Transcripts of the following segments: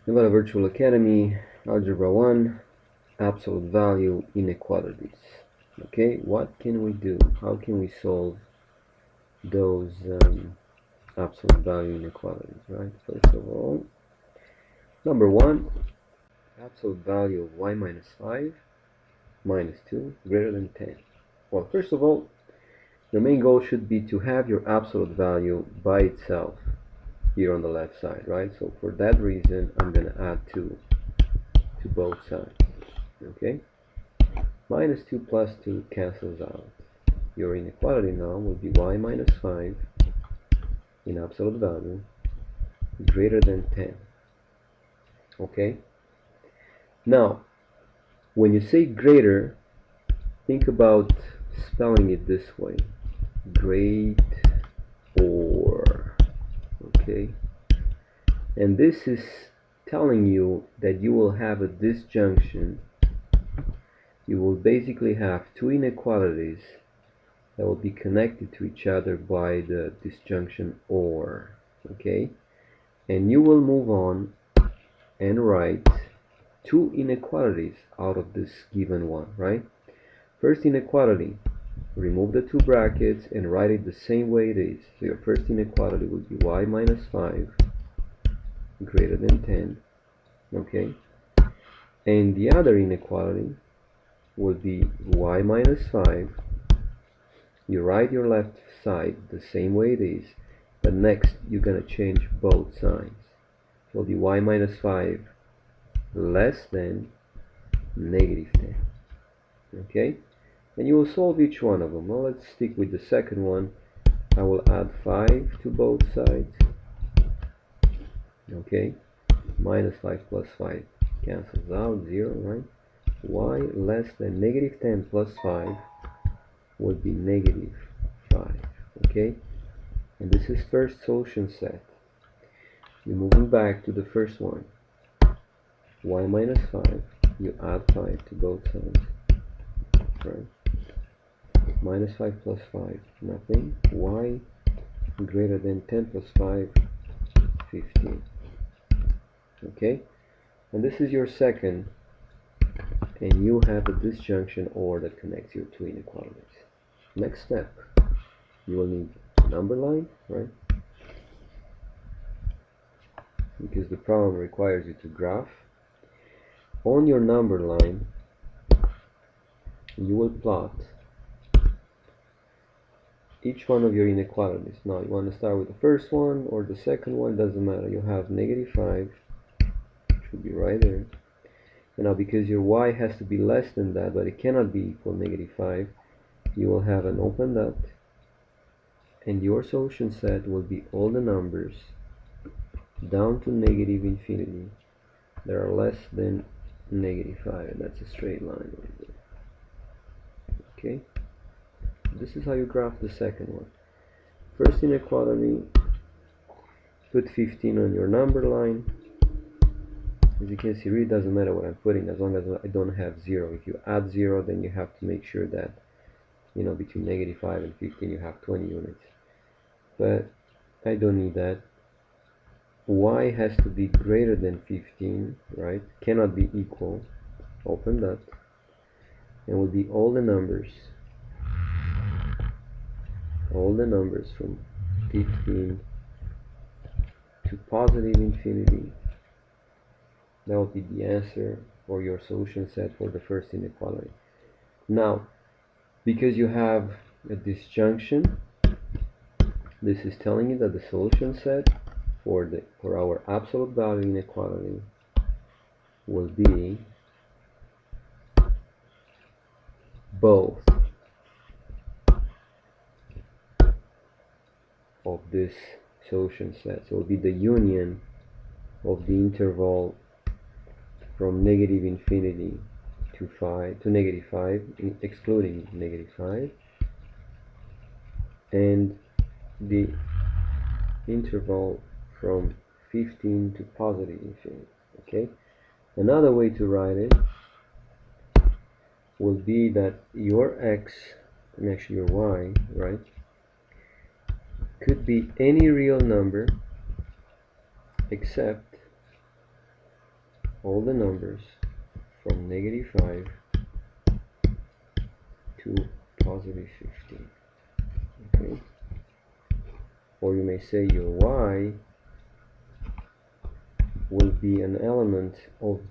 Noile Virtual Academy, Algebra 1, absolute value inequalities. Okay, what can we do? How can we solve those absolute value inequalities, right? First of all, number 1, absolute value of y minus 5 minus 2 greater than 10. Well, first of all, your main goal should be to have your absolute value by itself here on the left side, right? So for that reason, I'm going to add 2 to both sides, okay? Minus 2 plus 2 cancels out. Your inequality now will be y minus 5 in absolute value greater than 10, okay? Now, when you say greater, think about spelling it this way: great or, okay? And this is telling you that you will have a disjunction. You will basically have two inequalities that will be connected to each other by the disjunction or, okay? And you will move on and write two inequalities out of this given one, right? First inequality, remove the two brackets and write it the same way it is. So your first inequality will be y minus 5 greater than 10, okay? And the other inequality will be y minus 5. You write your left side the same way it is, but next you're going to change both signs. So it'll be y minus 5 less than negative 10, okay? And you will solve each one of them. Well, let's stick with the second one. I will add 5 to both sides, okay? Minus 5 plus 5 cancels out, 0, right? Y less than negative 10 plus 5 would be negative 5, okay? And this is first solution set. You're moving back to the first one. Y minus 5, you add 5 to both sides, right? Minus 5 plus 5, nothing. Y greater than 10 plus 5, 15. Okay? And this is your second, and you have a disjunction or that connects your two inequalities. Next step, you will need a number line, right? Because the problem requires you to graph. On your number line, you will plot each one of your inequalities. Now you want to start with the first one or the second one, doesn't matter. You have negative 5, which will be right there. And now because your y has to be less than that, but it cannot be equal negative 5, you will have an open dot, and your solution set will be all the numbers down to negative infinity that are less than negative 5, and that's a straight line right there. Okay? This is how you graph the second one. First inequality, put 15 on your number line. As you can see, it really doesn't matter what I'm putting as long as I don't have 0. If you add 0, then you have to make sure that, you know, between negative 5 and 15 you have 20 units. But I don't need that. Y has to be greater than 15, right? Cannot be equal. Open that. And will be all the numbers from 15 to positive infinity. That will be the answer for your solution set for the first inequality. Now, because you have a disjunction, this is telling you that the solution set for our absolute value inequality will be both of this solution set. So it will be the union of the interval from negative infinity to negative 5, excluding negative 5, and the interval from 15 to positive infinity. Okay? Another way to write it will be that your x, and actually your y, right, could be any real number except all the numbers from -5 to +15. Okay, or you may say your y will be an element of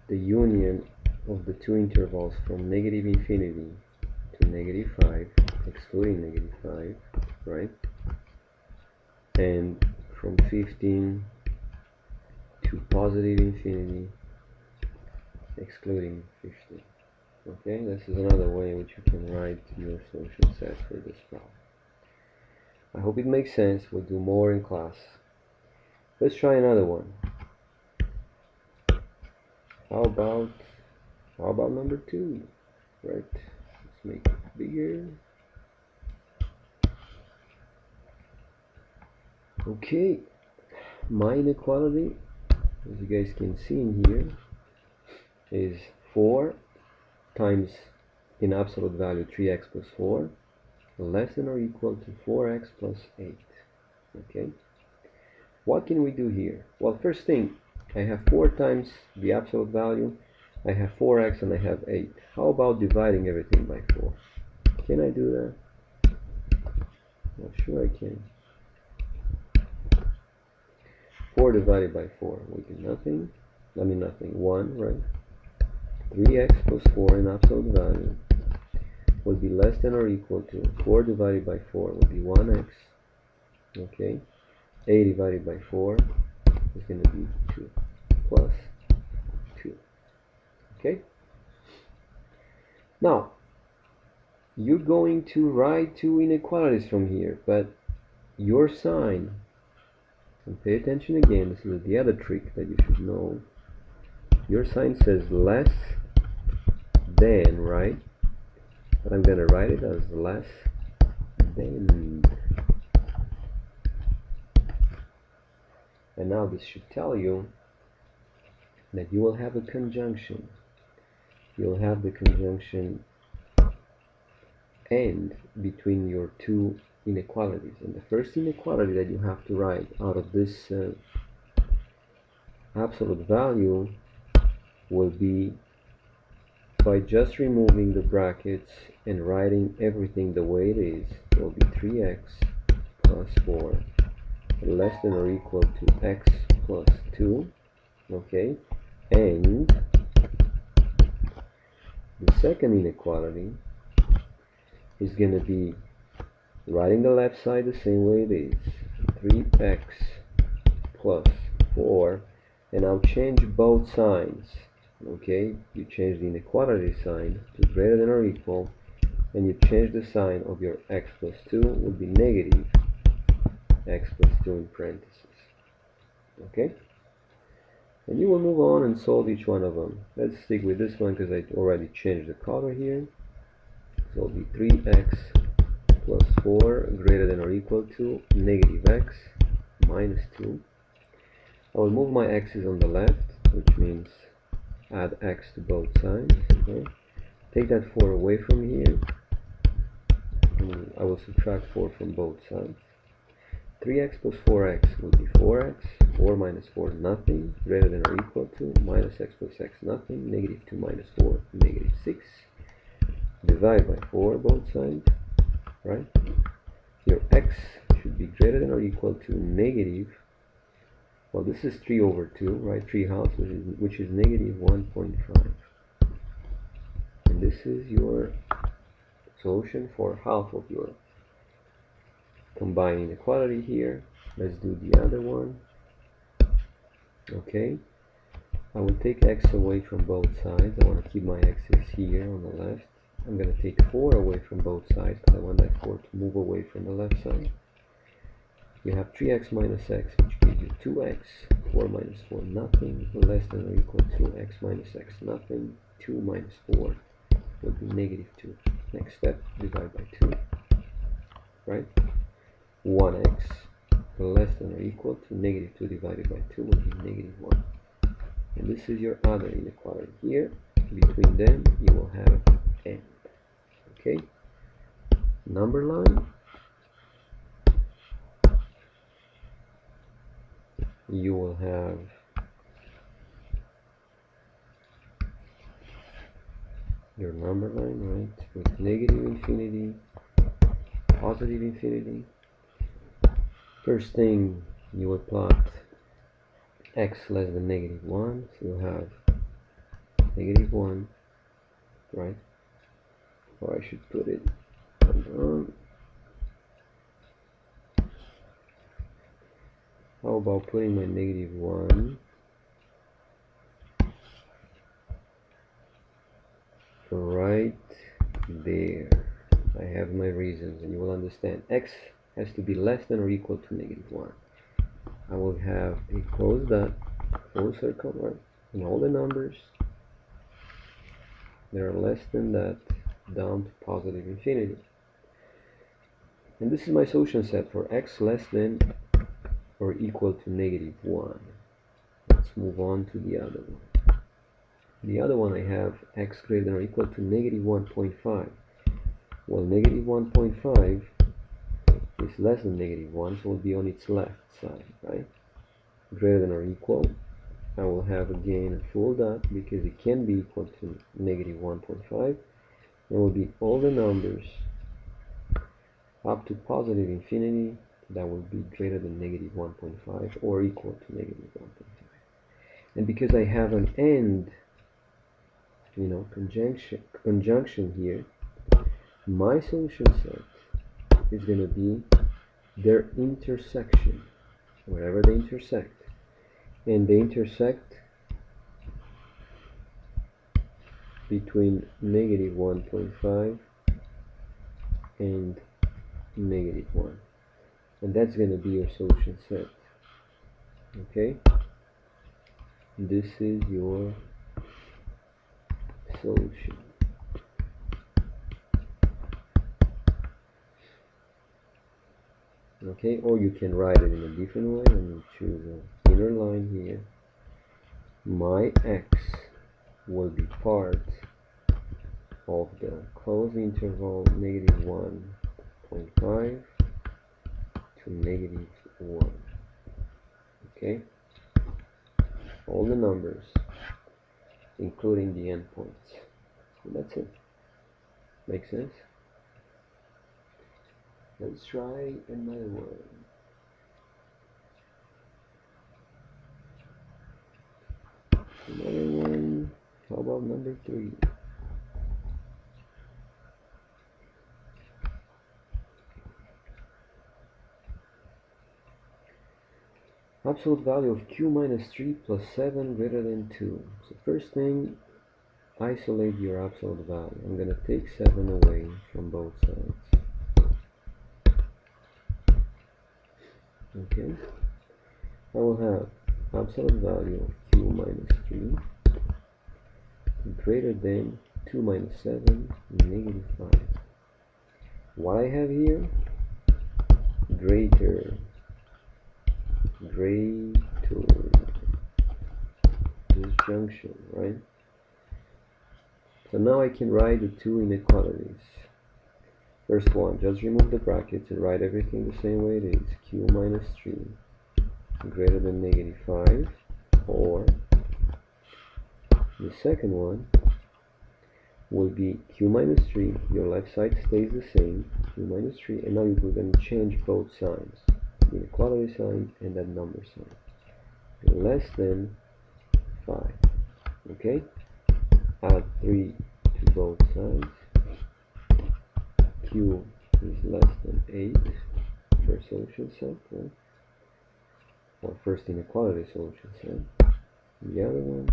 the union of the two intervals from -infinity to -5, excluding -5, right? And from 15 to +infinity, excluding 15. Okay, this is another way in which you can write your solution set for this problem. I hope it makes sense. We'll do more in class. Let's try another one. How about number 2? Right? Let's make it bigger. Okay, my inequality, as you guys can see in here, is 4 times, in absolute value, 3x plus 4, less than or equal to 4x plus 8. Okay, what can we do here? Well, first thing, I have 4 times the absolute value, I have 4x, and I have 8. How about dividing everything by 4? Can I do that? Not sure I can. 4 divided by 4 will be nothing. I mean nothing, 1, right? 3x plus 4 in absolute value will be less than or equal to 4 divided by 4 will be 1x. Okay, 8 divided by 4 is going to be 2 plus 2. Okay, now you're going to write two inequalities from here, but your sign, and pay attention again, this is the other trick that you should know. Your sign says less than, right? But I'm going to write it as less than. And now this should tell you that you will have a conjunction. You'll have the conjunction and between your two inequalities. And the first inequality that you have to write out of this absolute value will be by just removing the brackets and writing everything the way it is. It will be 3x plus 4 less than or equal to x plus 2. Okay, and the second inequality is going to be writing the left side the same way it is, 3x plus 4, and I'll change both signs. Okay, you change the inequality sign to greater than or equal, and you change the sign of your x plus 2 will be negative x plus 2 in parentheses. Okay, and you will move on and solve each one of them. Let's stick with this one because I already changed the color here. So it'll be 3x plus 4 greater than or equal to negative x minus 2. I will move my x's on the left, which means add x to both sides. Okay? Take that 4 away from here, and I will subtract 4 from both sides. 3x plus 4x will be 4x, 4 minus 4 nothing, greater than or equal to minus x plus x nothing, negative 2 minus 4 negative 6. Divide by 4 both sides, right? Your x should be greater than or equal to negative, well, this is 3 over 2, right? 3 halves, which is negative 1.5. And this is your solution for half of your combined inequality here. Let's do the other one. Okay, I will take x away from both sides. I want to keep my x's here on the left. I'm going to take 4 away from both sides because I want that 4 to move away from the left side. You have 3x minus x, which gives you 2x. 4 minus 4 nothing, less than or equal to x minus x nothing. 2 minus 4 will be negative 2. Next step, divide by 2, right? 1x less than or equal to negative 2 divided by 2 will be negative 1. And this is your other inequality here. Between them, you will have and. Okay? Number line. You will have your number line, right, with negative infinity, positive infinity. First thing, you will plot x less than negative 1, so you'll have negative 1, right? Or I should put it on. How about putting my negative 1 right there? I have my reasons, and you will understand. X has to be less than or equal to negative 1. I will have a closed dot, full circle, right? And all the numbers that are less than that down to positive infinity. And this is my solution set for x less than or equal to negative 1. Let's move on to the other one. The other one, I have x greater than or equal to negative 1.5. Well, negative 1.5 is less than negative 1, so it will be on its left side, right? Greater than or equal, I will have again a full dot because it can be equal to negative 1.5. It will be all the numbers up to positive infinity that will be greater than negative 1.5 or equal to negative 1.5. And because I have an and, conjunction here, my solution set is going to be their intersection, wherever they intersect. And they intersect between negative 1.5 and negative 1. And that's going to be your solution set. Okay? This is your solution. Okay, or you can write it in a different way. Let me choose an inner line here. My x will be part of the closed interval negative 1.5 to negative 1. Okay, all the numbers, including the endpoints. And that's it. Make sense? Let's try another one. Another one. How about number 3? Absolute value of q minus 3 plus 7 greater than 2. So first thing, isolate your absolute value. I'm going to take 7 away from both sides. Okay. I will have absolute value of q minus 3 greater than 2 minus 7, negative 5. What I have here? Greater. Disjunction, right? So now I can write the two inequalities. First one, just remove the brackets and write everything the same way it is. Q minus 3 greater than negative 5, or the second one will be Q minus 3, your left side stays the same, Q minus 3, and now we're going to change both signs, the inequality sign and that number sign. Less than 5, okay? Add 3 to both sides. Q is less than 8 for solution set, right? Or first inequality solution set. The other one,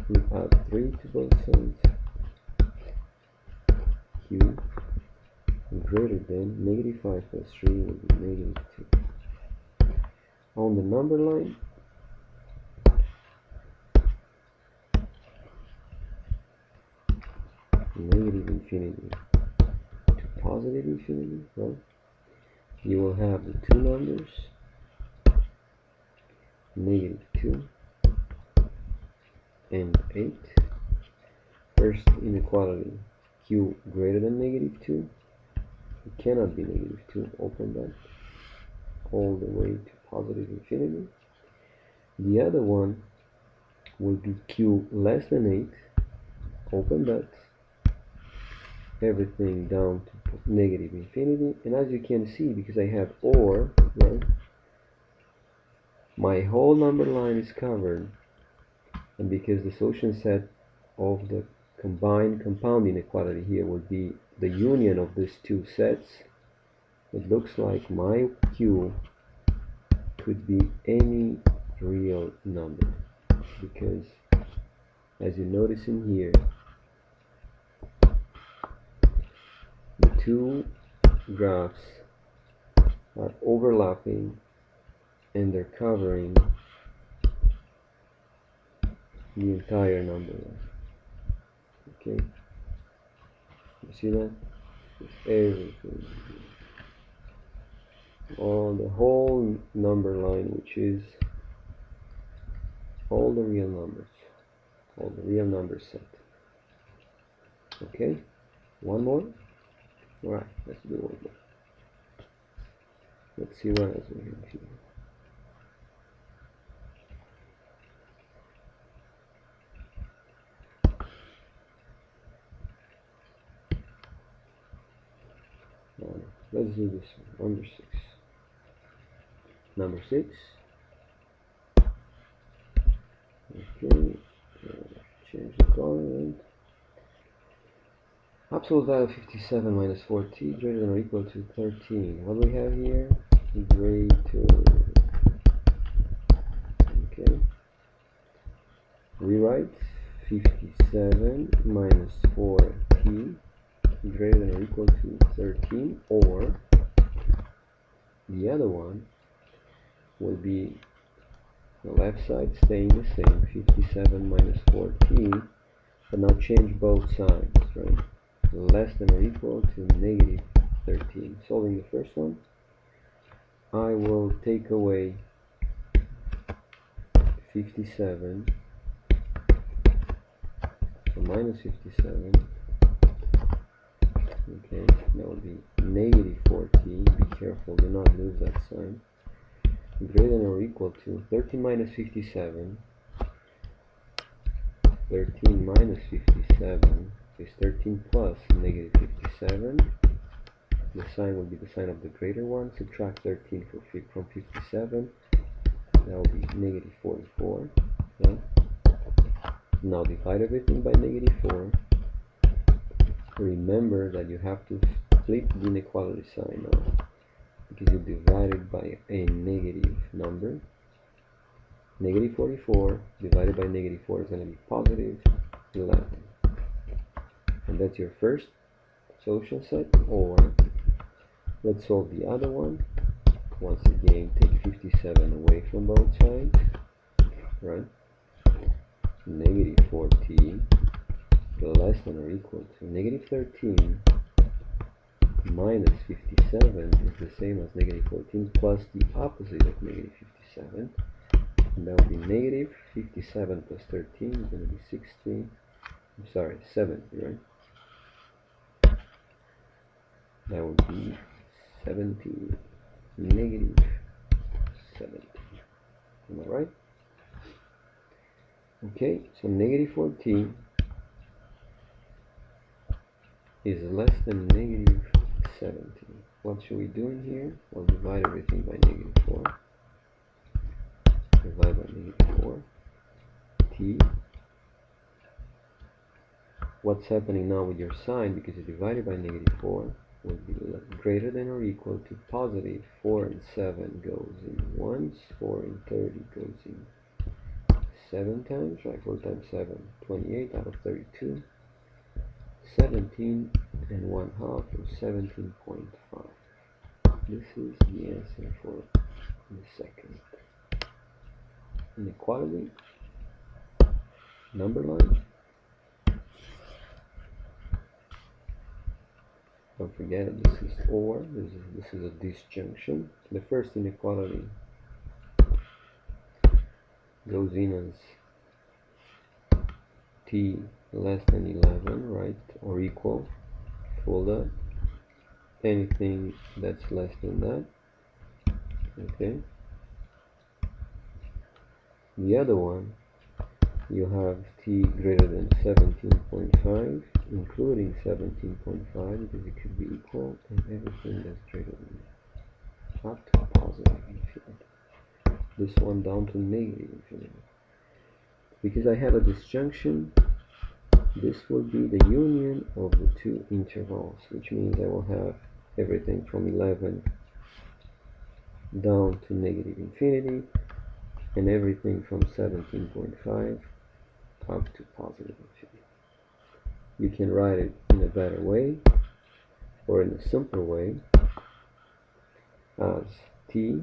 we add 3 to both sides. Q greater than negative 5 plus 3 will be negative 2. On the number line, negative infinity to positive infinity, right? You will have the two numbers, negative 2 and 8. First inequality, q greater than negative 2. It cannot be negative 2, open that all the way to positive infinity. The other one will be q less than 8, open that everything down to negative infinity, and as you can see, because I have or, right, my whole number line is covered, and because the solution set of the combined compound inequality here would be the union of these two sets, it looks like my Q could be any real number, because as you notice in here, the two graphs are overlapping and they're covering the entire number line. Okay, you see that? It's everything, all the whole number line, which is all the real numbers, all the real number set. Okay, one more. All right, let's do one more. Let's see what else we have here. Let's do this one. Number 6. Number 6. Okay. Change the color. And absolute value 57 minus 4t greater than or equal to 13. What do we have here? Greater. Okay. Rewrite 57 minus 4t greater than or equal to 13, or the other one will be the left side staying the same, 57 minus 4t, but now change both sides, right? Less than or equal to negative 13. Solving the first one, I will take away 57, so minus 57, okay, that will be negative 4t, be careful, do not lose that sign, greater than or equal to 13 minus 57, 13 minus 57 is 13 plus negative 57. The sign will be the sign of the greater one. Subtract 13 from 57. That will be negative 44. Okay. Now divide everything by negative 4. Remember that you have to flip the inequality sign now, because you divided by a negative number. Negative 44 divided by negative 4 is going to be positive 11. And that's your first solution set. Or let's solve the other one. Once again, take 57 away from both sides, right? Negative 4t less than or equal to negative 13 minus 57 is the same as negative 14 plus the opposite of negative 57. And that will be negative 57 plus 13 is going to be 60. I'm sorry, 70, right? That would be 70, negative 70. Am I right? Okay, so negative 14 is less than negative 70. What should we do in here? We'll divide everything by negative 4. Divide by negative 4. T. What's happening now with your sign, because you divided by negative 4, will be greater than or equal to positive 4 and 7 goes in once, 4 and 30 goes in 7 times, right? 4 times 7, 28 out of 32. 17 and 1/2 or 17.5. This is the answer for the second inequality. Number line. Don't forget, this is or, this is a disjunction. The first inequality goes in as t less than 11, right, or equal, fold up. Anything that's less than that, okay. The other one, you have t greater than 17.5 including 17.5, because it could be equal, and everything that's greater than that, up to positive infinity. This one down to negative infinity. Because I have a disjunction, this will be the union of the two intervals, which means I will have everything from 11 down to negative infinity, and everything from 17.5 up to positive infinity. You can write it in a better way, or in a simpler way, as t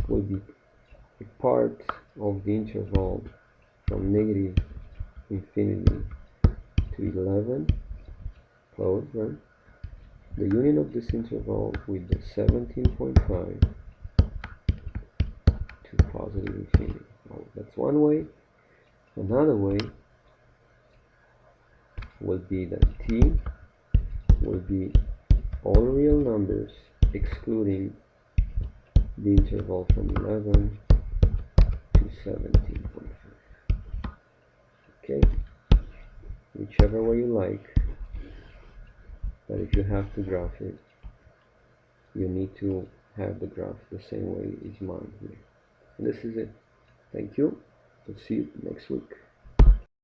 will be a part of the interval from negative infinity to 11, close, right? The union of this interval with the 17.5 to positive infinity. Now, that's one way. Another way will be that t will be all real numbers excluding the interval from 11 to 17.5. Okay, whichever way you like, but if you have to graph it, you need to have the graph the same way as mine here. And this is it. Thank you. We'll see you next week.